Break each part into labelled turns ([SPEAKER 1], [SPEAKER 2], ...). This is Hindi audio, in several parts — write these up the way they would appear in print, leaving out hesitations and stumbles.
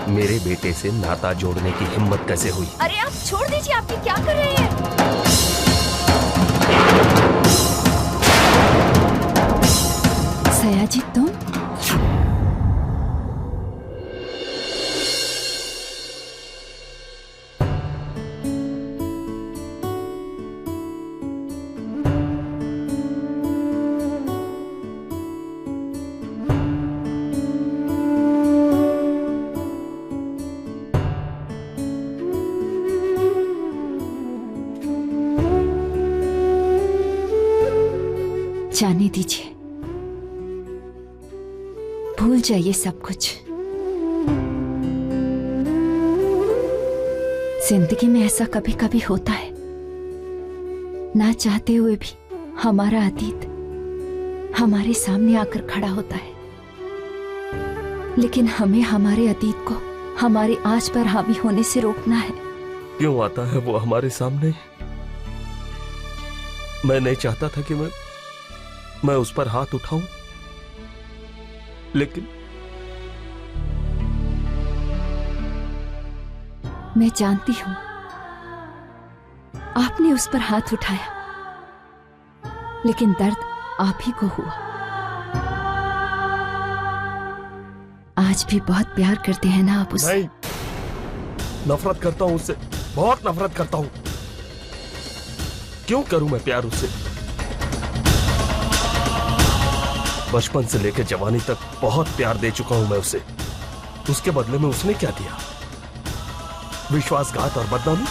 [SPEAKER 1] मेरे बेटे से नाता जोड़ने की हिम्मत कैसे हुई?
[SPEAKER 2] अरे आप छोड़ दीजिए, आप ये क्या कर रहे हैं?
[SPEAKER 3] सयाजी तुम? जाने दीजिए, भूल जाइए सब कुछ। जिंदगी में ऐसा कभी कभी होता है, ना चाहते हुए भी हमारा अतीत हमारे सामने आकर खड़ा होता है, लेकिन हमें हमारे अतीत को हमारी आज पर हावी होने से रोकना है।
[SPEAKER 1] क्यों आता है वो हमारे सामने? मैं नहीं चाहता था कि मैं उस पर हाथ उठाऊं, लेकिन
[SPEAKER 3] मैं जानती हूं आपने उस पर हाथ उठाया, लेकिन दर्द आप ही को हुआ। आज भी बहुत प्यार करते हैं ना आप उससे?
[SPEAKER 1] नहीं, नफरत करता हूं उससे, बहुत नफरत करता हूं। क्यों करूं मैं प्यार उससे? बचपन से लेकर जवानी तक बहुत प्यार दे चुका हूं मैं उसे। उसके बदले में उसने क्या दिया? विश्वासघात और बदनामी।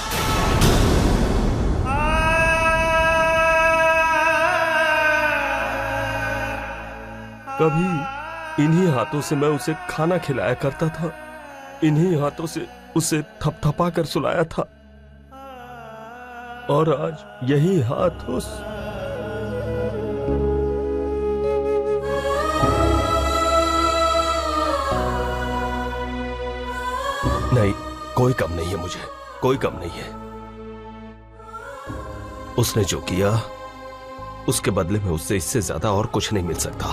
[SPEAKER 1] कभी इन्हीं हाथों से मैं उसे खाना खिलाया करता था, इन्हीं हाथों से उसे थपथपा कर सुलाया था, और आज यही हाथ उस नहीं, कोई कम नहीं है मुझे, कोई कम नहीं है। उसने जो किया उसके बदले में उससे इससे ज्यादा और कुछ नहीं मिल सकता।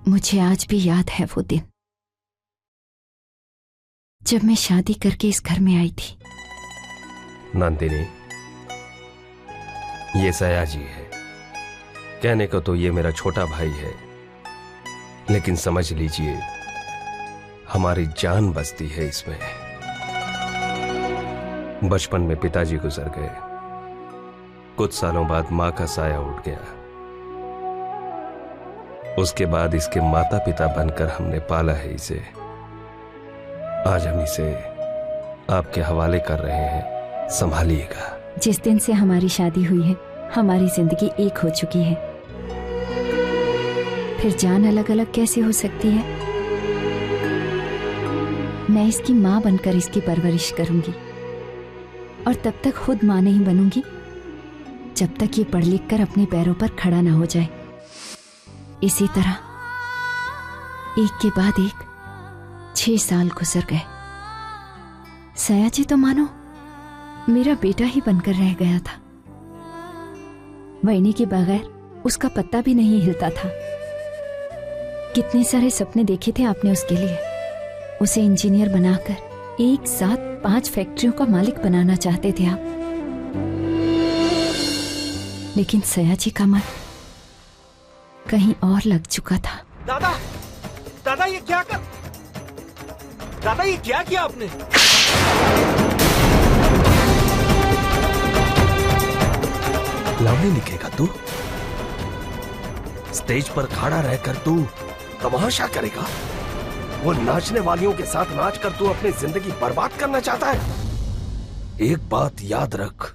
[SPEAKER 3] मुझे आज भी याद है वो दिन जब मैं शादी करके इस घर में आई थी।
[SPEAKER 1] नंदिनी, ये सयाजी है। कहने को तो ये मेरा छोटा भाई है, लेकिन समझ लीजिए हमारी जान बसती है इसमें। बचपन में पिताजी गुजर गए, कुछ सालों बाद मां का साया उठ गया। उसके बाद इसके माता पिता बनकर हमने पाला है इसे। आज हम इसे आपके हवाले कर रहे हैं, संभालिएगा।
[SPEAKER 3] जिस दिन से हमारी शादी हुई है हमारी जिंदगी एक हो चुकी है, फिर जान अलग अलग कैसे हो सकती है? मैं इसकी मां बनकर इसकी परवरिश करूंगी, और तब तक खुद मां नहीं बनूंगी जब तक ये पढ़ लिख कर अपने पैरों पर खड़ा ना हो जाए। इसी तरह एक के बाद एक 6 साल गुजर गए। सयाजी तो मानो मेरा बेटा ही बनकर रह गया था। वहीनी के बगैर उसका पत्ता भी नहीं हिलता था। कितने सारे सपने देखे थे आपने उसके लिए। उसे इंजीनियर बनाकर एक साथ 5 फैक्ट्रियों का मालिक बनाना चाहते थे आप, लेकिन सयाजी का मन कहीं और लग चुका था।
[SPEAKER 4] दादा, दादा ये क्या कर... दादा ये क्या किया आपने?
[SPEAKER 1] लावणी लिखेगा तू? स्टेज पर खड़ा रहकर तू तमाशा करेगा? वो नाचने वालियों के साथ नाच कर तू अपनी जिंदगी बर्बाद करना चाहता है? एक बात याद रख,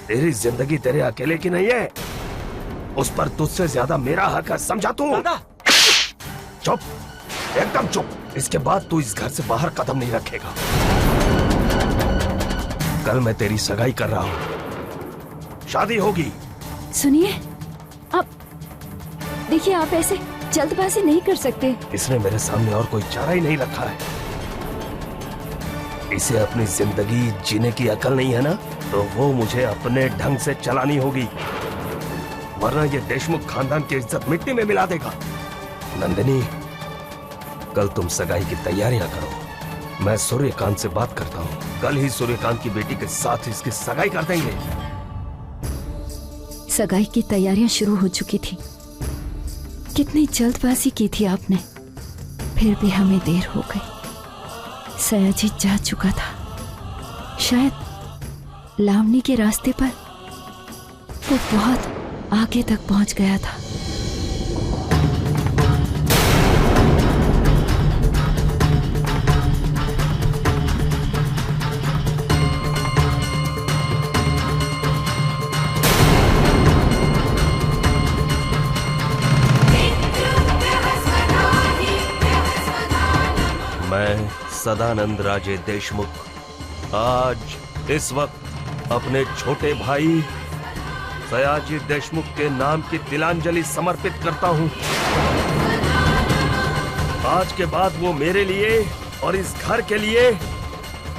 [SPEAKER 1] तेरी जिंदगी तेरे अकेले की नहीं है, उस पर तुझसे ज्यादा मेरा हक है, समझा तू?
[SPEAKER 4] दादा
[SPEAKER 1] चुप, एकदम चुप। इसके बाद तू इस घर से बाहर कदम नहीं रखेगा। कल मैं तेरी सगाई कर रहा हूं, शादी होगी।
[SPEAKER 3] सुनिए, आप देखिए, आप ऐसे जल्दबाजी नहीं कर सकते।
[SPEAKER 1] इसने मेरे सामने और कोई चारा ही नहीं रखा है। इसे अपनी जिंदगी जीने की अकल नहीं है ना, तो वो मुझे अपने ढंग से चलानी होगी, वरना ये देशमुख खानदान की इज्जत मिट्टी में मिला देगा। नंदिनी, कल तुम सगाई की तैयारियां करो। मैं सूर्यकांत से बात करता हूँ, कल ही सूर्यकांत की बेटी के साथ इसकी सगाई कर देंगे।
[SPEAKER 3] सगाई की तैयारियां शुरू हो चुकी थी। कितनी जल्दबाजी की थी आपने, फिर भी हमें देर हो गई। सयाजी जा चुका था, शायद लावनी के रास्ते पर वो बहुत आगे तक पहुंच गया था।
[SPEAKER 1] मैं सदानंद राजे देशमुख आज इस वक्त अपने छोटे भाई सयाजी देशमुख के नाम की तिलांजलि समर्पित करता हूं। आज के बाद वो मेरे लिए और इस घर के लिए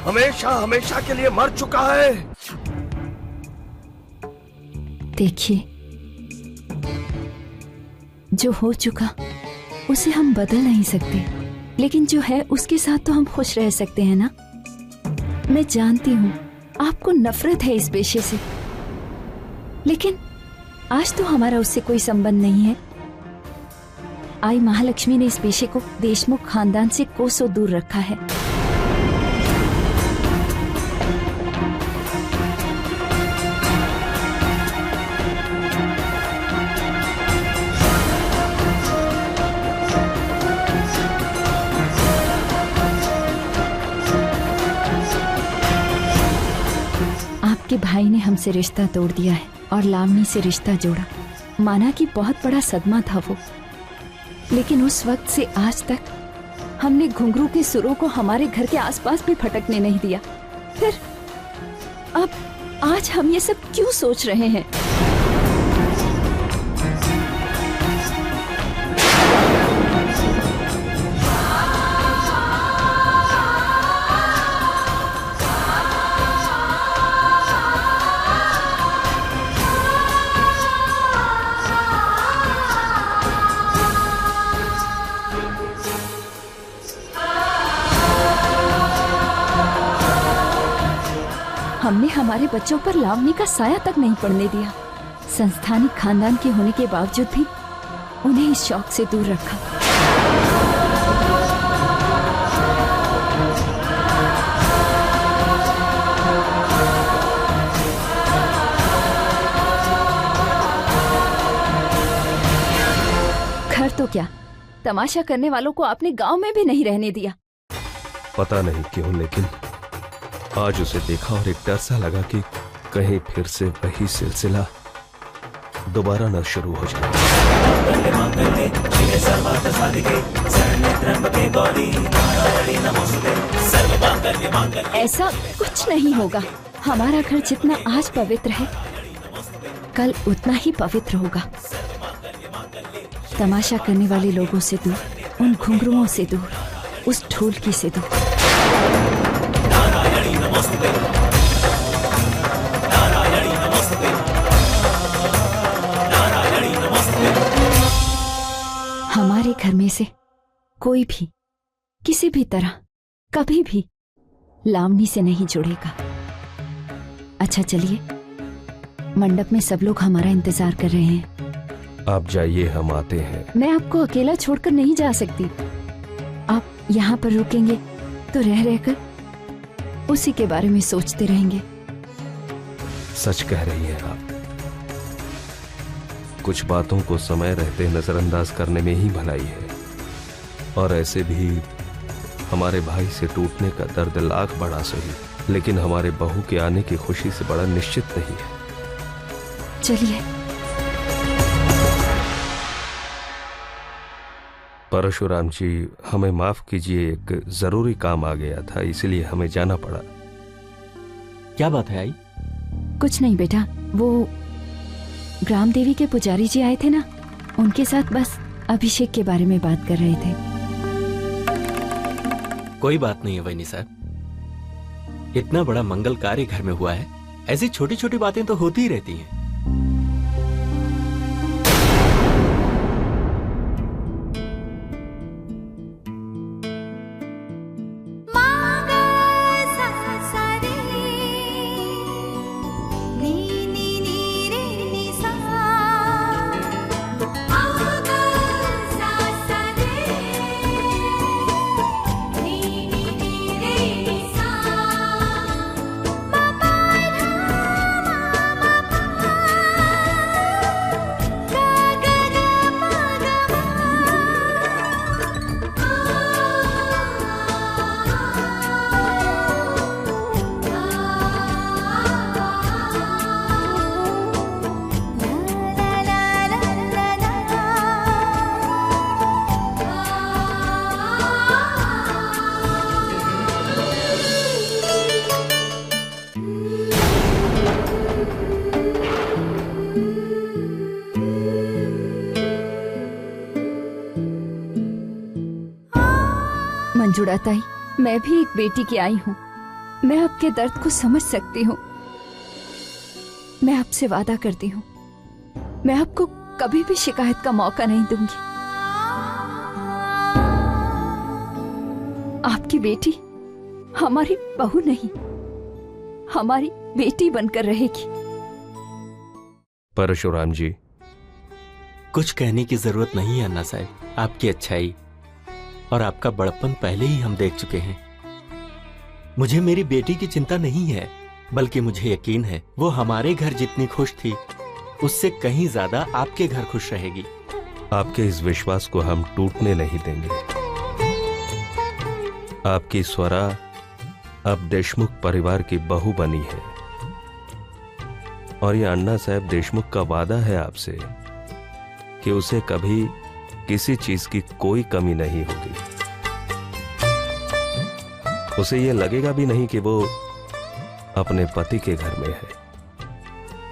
[SPEAKER 1] हमेशा हमेशा के लिए मर चुका है।
[SPEAKER 3] देखिए, जो हो चुका उसे हम बदल नहीं सकते, लेकिन जो है उसके साथ तो हम खुश रह सकते हैं ना। मैं जानती हूँ आपको नफरत है इस पेशे से, लेकिन आज तो हमारा उससे कोई संबंध नहीं है। आई महालक्ष्मी ने इस पेशे को देशमुख खानदान से कोसों दूर रखा है। आपके भाई ने हमसे रिश्ता तोड़ दिया है और लावनी से रिश्ता जोड़ा। माना कि बहुत बड़ा सदमा था वो, लेकिन उस वक्त से आज तक हमने घुंघरू के सुरों को हमारे घर के आसपास भी फटकने नहीं दिया। फिर अब आज हम ये सब क्यों सोच रहे हैं? हमने हमारे बच्चों पर लावनी का साया तक नहीं पड़ने दिया। संस्थानिक खानदान के होने के बावजूद भी उन्हें इस शौक से दूर रखा। घर तो क्या, तमाशा करने वालों को आपने गांव में भी नहीं रहने दिया।
[SPEAKER 1] पता नहीं क्यों, लेकिन आज उसे देखा और एक डर सा लगा कि कहीं फिर से वही सिलसिला दोबारा न शुरू हो जाए।
[SPEAKER 3] ऐसा कुछ नहीं होगा। हमारा घर जितना आज पवित्र है, कल उतना ही पवित्र होगा। तमाशा करने वाले लोगों से दूर, उन घुंघरुओं से दूर, उस ढोलकी से दूर। हमारे घर में से कोई भी किसी भी तरह कभी भी लावनी से नहीं जुड़ेगा। अच्छा चलिए, मंडप में सब लोग हमारा इंतजार कर रहे हैं।
[SPEAKER 1] आप जाइए, हम आते हैं।
[SPEAKER 3] मैं आपको अकेला छोड़कर नहीं जा सकती। आप यहाँ पर रुकेंगे तो रह रहकर उसी के बारे में सोचते रहेंगे।
[SPEAKER 1] सच कह रही हैं आप। कुछ बातों को समय रहते नजरअंदाज करने में ही भलाई है, और ऐसे भी हमारे भाई से टूटने का दर्द लाख बड़ा सही, लेकिन हमारे बहू के आने की खुशी से बड़ा निश्चित नहीं है।
[SPEAKER 3] चलिए।
[SPEAKER 1] परशुराम जी, हमें माफ कीजिए, एक जरूरी काम आ गया था, इसलिए हमें जाना पड़ा।
[SPEAKER 5] क्या बात है आई?
[SPEAKER 3] कुछ नहीं बेटा, वो ग्राम देवी के पुजारी जी आए थे ना, उनके साथ बस अभिषेक के बारे में बात कर रहे थे।
[SPEAKER 5] कोई बात नहीं है वैनी साहब, इतना बड़ा मंगल कार्य घर में हुआ है, ऐसी छोटी छोटी बातें तो होती ही रहती हैं।
[SPEAKER 3] मंजुड़ा ताई, मैं भी एक बेटी की आई हूँ। मैं आपके दर्द को समझ सकती हूँ। मैं आपसे वादा करती हूँ, मैं आपको कभी भी शिकायत का मौका नहीं दूंगी। आपकी बेटी हमारी बहू नहीं, हमारी बेटी बनकर रहेगी।
[SPEAKER 1] परशुराम जी,
[SPEAKER 5] कुछ कहने की जरूरत नहीं है अन्ना साहब। आपकी अच्छाई और आपका बड़प्पन पहले ही हम देख चुके हैं। मुझे मेरी बेटी की चिंता नहीं है, बल्कि मुझे यकीन है वो हमारे घर जितनी खुश थी उससे कहीं ज्यादा आपके घर खुश रहेगी।
[SPEAKER 1] आपके इस विश्वास को हम टूटने नहीं देंगे। आपकी स्वरा अब देशमुख परिवार की बहू बनी है और ये अन्ना साहब देशमुख का वादा है आपसे कि उसे कभी किसी चीज की कोई कमी नहीं होगी। उसे ये लगेगा भी नहीं कि वो अपने पति के घर में है।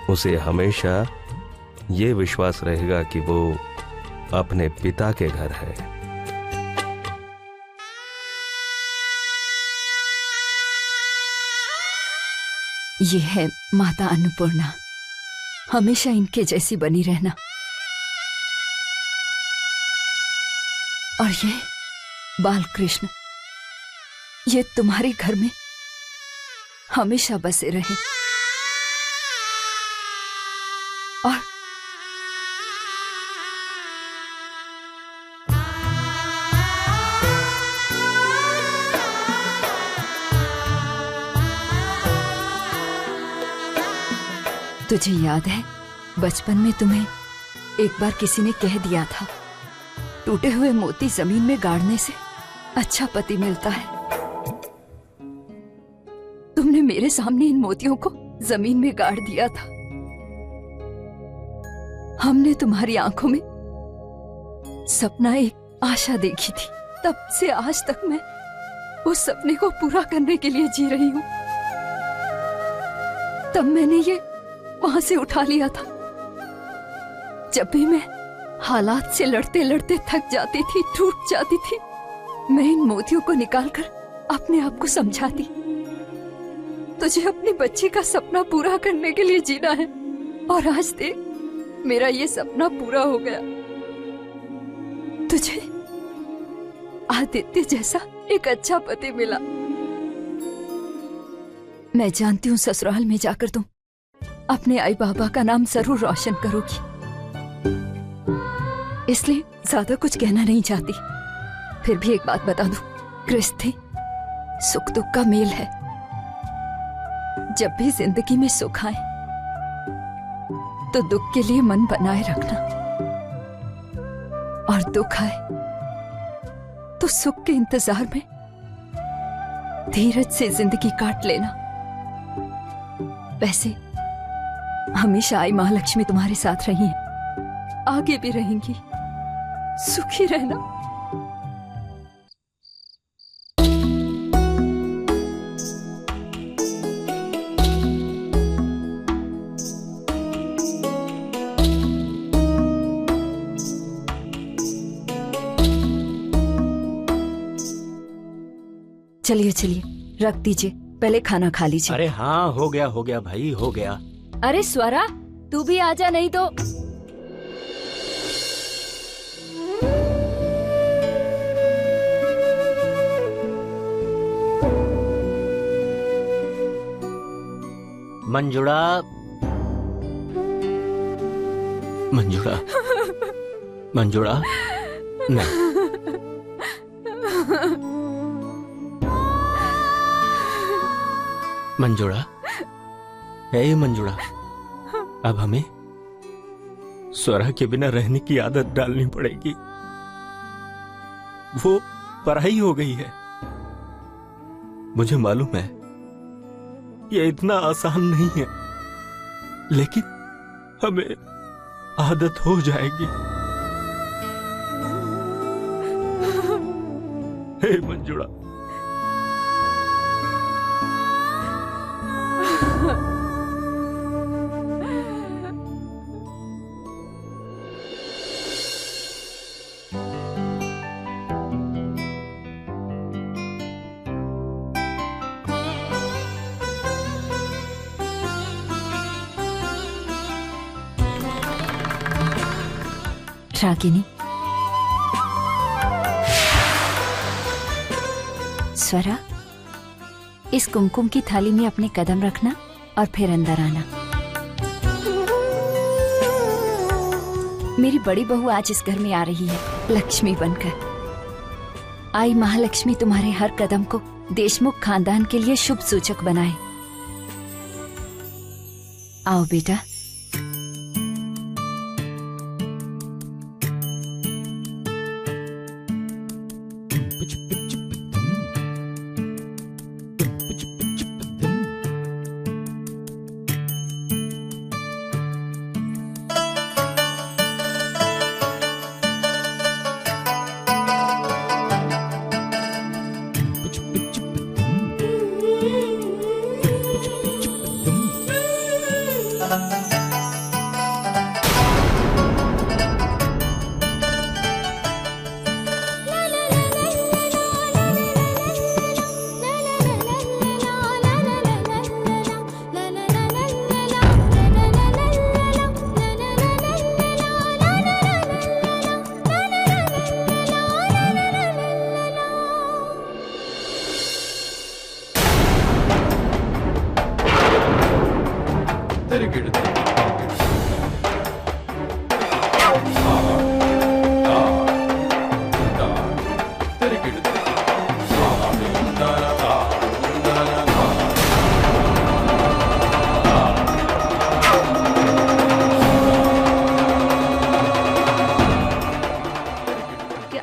[SPEAKER 1] उसे हमेशा ये विश्वास रहेगा कि वो अपने पिता के घर है।
[SPEAKER 3] ये है माता अन्नपूर्णा, हमेशा इनके जैसी बनी रहना। और ये बालकृष्ण, ये तुम्हारे घर में हमेशा बसे रहे। और तुझे याद है बचपन में तुम्हें एक बार किसी ने कह दिया था, टूटे हुए मोती जमीन में गाड़ने से अच्छा पति मिलता है। तुमने मेरे सामने इन मोतियों को जमीन में गाड़ दिया था। हमने तुम्हारी आंखों में सपना, एक आशा देखी थी। तब से आज तक मैं उस सपने को पूरा करने के लिए जी रही हूं। तब मैंने ये वहां से उठा लिया था। जब भी मैं हालात से लड़ते लड़ते थक जाती थी, टूट जाती थी, मैं इन मोतियों को निकालकर अपने आप को समझाती, तुझे अपनी बच्ची का सपना पूरा करने के लिए जीना है। और आज देख, मेरा ये सपना पूरा हो गया। तुझे आदित्य जैसा एक अच्छा पति मिला। मैं जानती हूँ ससुराल में जाकर तुम अपने आई बाबा का नाम जरूर रोशन करोगी, इसलिए ज्यादा कुछ कहना नहीं चाहती। फिर भी एक बात बता दूं, गृहस्थी सुख दुख का मेल है। जब भी जिंदगी में सुख आए तो दुख के लिए मन बनाए रखना, और दुख आए तो सुख के इंतजार में धीरज से जिंदगी काट लेना। वैसे हमेशा आई महालक्ष्मी तुम्हारे साथ रही है, आगे भी रहेंगी। सुखी रहना। चलिए चलिए, रख दीजिए, पहले खाना खा लीजिए।
[SPEAKER 5] अरे हाँ, हो गया भाई, हो गया।
[SPEAKER 3] अरे स्वरा, तू भी आजा, नहीं तो।
[SPEAKER 5] मंजुड़ा, मंजुड़ा, मंजुड़ा, नहीं। मंजुड़ा, है मंजुड़ा, अब हमें स्वरा के बिना रहने की आदत डालनी पड़ेगी। वो पढ़ाई हो गई है। मुझे मालूम है ये इतना आसान नहीं है, लेकिन हमें आदत हो जाएगी। हे मंजुड़ा,
[SPEAKER 3] रागिनी, स्वरा, इस कुमकुम की थाली में अपने कदम रखना और फिर अंदर आना। मेरी बड़ी बहू आज इस घर में आ रही है लक्ष्मी बनकर। आई महालक्ष्मी तुम्हारे हर कदम को देशमुख खानदान के लिए शुभ सूचक बनाए। आओ बेटा।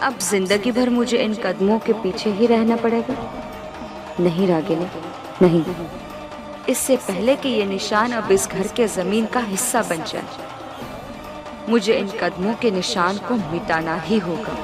[SPEAKER 6] अब जिंदगी भर मुझे इन कदमों के पीछे ही रहना पड़ेगा? नहीं रागिनी, नहीं। इससे पहले कि ये निशान अब इस घर के जमीन का हिस्सा बन जाए, मुझे इन कदमों के निशान को मिटाना ही होगा।